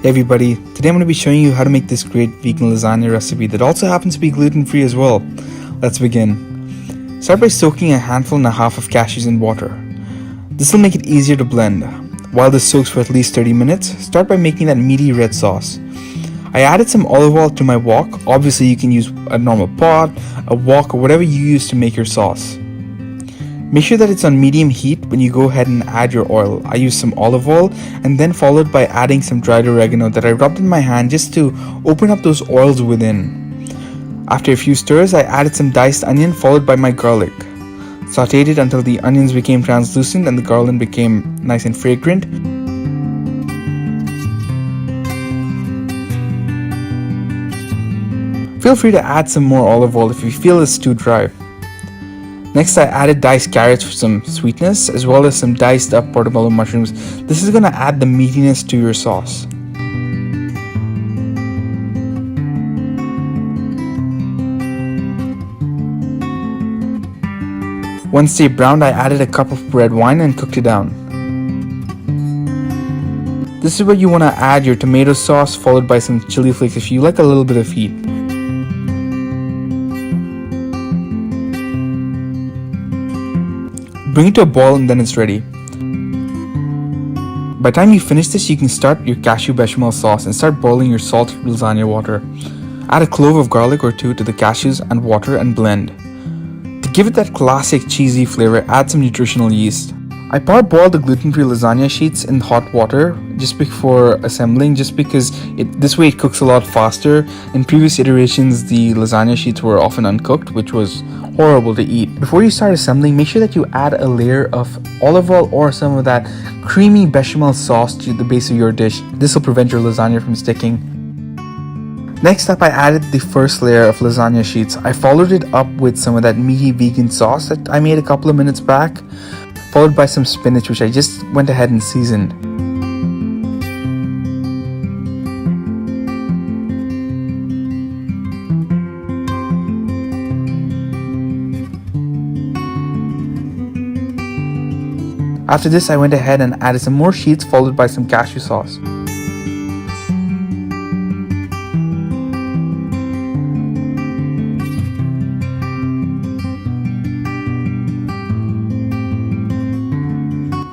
Hey everybody, today I'm going to be showing you how to make this great vegan lasagna recipe that also happens to be gluten-free as well. Let's begin. Start by soaking a handful and a half of cashews in water. This will make it easier to blend. While this soaks for at least 30 minutes, start by making that meaty red sauce. I added some olive oil to my wok. Obviously you can use a normal pot, a wok, or whatever you use to make your sauce. Make sure that it's on medium heat when you go ahead and add your oil. I used some olive oil and then followed by adding some dried oregano that I rubbed in my hand just to open up those oils within. After a few stirs, I added some diced onion followed by my garlic. Sauteed it until the onions became translucent and the garlic became nice and fragrant. Feel free to add some more olive oil if you feel it's too dry. Next, I added diced carrots for some sweetness, as well as some diced up portobello mushrooms. This is going to add the meatiness to your sauce. Once they browned, I added a cup of red wine and cooked it down. This is where you want to add your tomato sauce, followed by some chili flakes if you like a little bit of heat. Bring it to a boil and then it's ready. By the time you finish this, you can start your cashew bechamel sauce and start boiling your salted lasagna water. Add a clove of garlic or two to the cashews and water and blend. To give it that classic cheesy flavor, add some nutritional yeast. I parboiled the gluten-free lasagna sheets in hot water just before assembling, just because this way it cooks a lot faster. In previous iterations, the lasagna sheets were often uncooked, which was horrible to eat. Before you start assembling, make sure that you add a layer of olive oil or some of that creamy bechamel sauce to the base of your dish. This will prevent your lasagna from sticking. Next up, I added the first layer of lasagna sheets. I followed it up with some of that meaty vegan sauce that I made a couple of minutes back, followed by some spinach, which I just went ahead and seasoned. After this, I went ahead and added some more sheets, followed by some cashew sauce.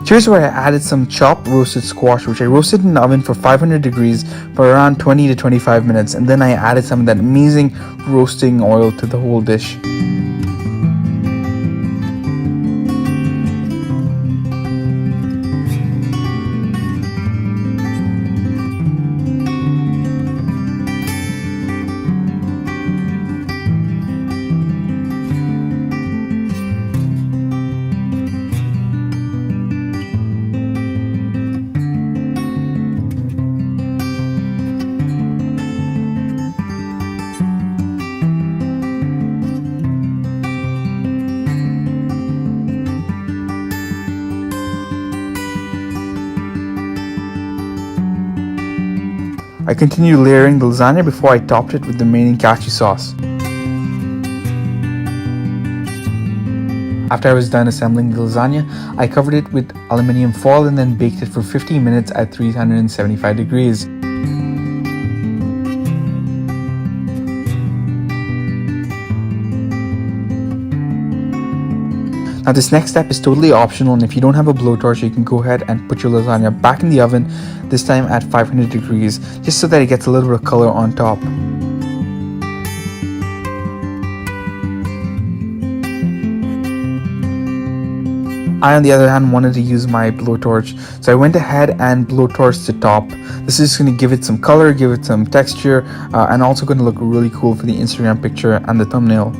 Here's where I added some chopped roasted squash, which I roasted in the oven for 500 degrees for around 20 to 25 minutes, and then I added some of that amazing roasting oil to the whole dish. I continued layering the lasagna before I topped it with the remaining cashew sauce. After I was done assembling the lasagna, I covered it with aluminium foil and then baked it for 15 minutes at 375 degrees. Now this next step is totally optional, and if you don't have a blowtorch, you can go ahead and put your lasagna back in the oven, this time at 500 degrees, just so that it gets a little bit of color on top. I, on the other hand, wanted to use my blowtorch, so I went ahead and blowtorched the top. This is going to give it some color, give it some texture, and also going to look really cool for the Instagram picture and the thumbnail.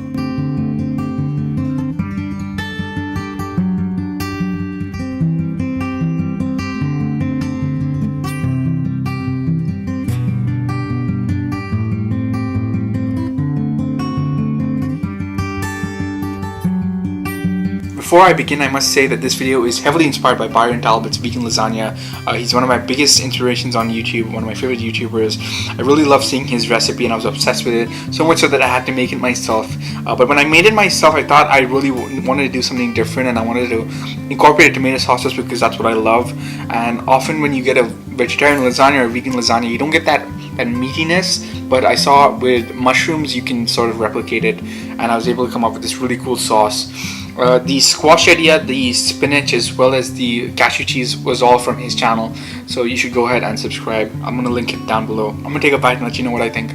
Before I begin, I must say that this video is heavily inspired by Byron Talbot's vegan lasagna. He's one of my biggest inspirations on YouTube, one of my favorite YouTubers. I really love seeing his recipe and I was obsessed with it, so much so that I had to make it myself. But when I made it myself, I thought I really wanted to do something different, and I wanted to incorporate tomato sauce just because that's what I love. And often when you get a vegetarian lasagna or vegan lasagna, you don't get that meatiness, but I saw with mushrooms you can sort of replicate it, and I was able to come up with this really cool sauce. The squash idea, the spinach, as well as the cashew cheese was all from his channel, so you should go ahead and subscribe. I'm gonna link it down below. I'm gonna take a bite and let you know what I think.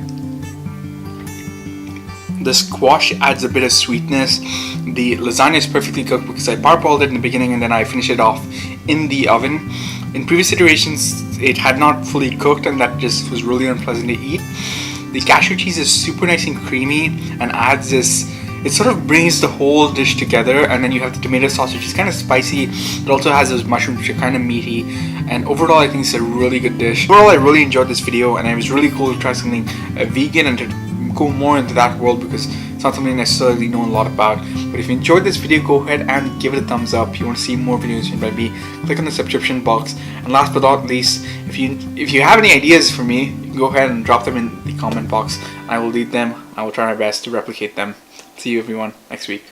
The squash adds a bit of sweetness. The lasagna is perfectly cooked because I parboiled it in the beginning and then I finished it off in the oven. In previous iterations it had not fully cooked, and that just was really unpleasant to eat. The cashew cheese is super nice and creamy and adds this, it sort of brings the whole dish together. And then you have the tomato sauce, which is kind of spicy. It also has those mushrooms, which are kind of meaty. And overall, I think it's a really good dish. Overall, I really enjoyed this video, and it was really cool to try something vegan and to go more into that world, because it's not something I necessarily know a lot about. But if you enjoyed this video, go ahead and give it a thumbs up. If you want to see more videos by me, click on the subscription box. And last but not least, if you have any ideas for me, you can go ahead and drop them in the comment box. I will read them. I will try my best to replicate them. See you everyone next week.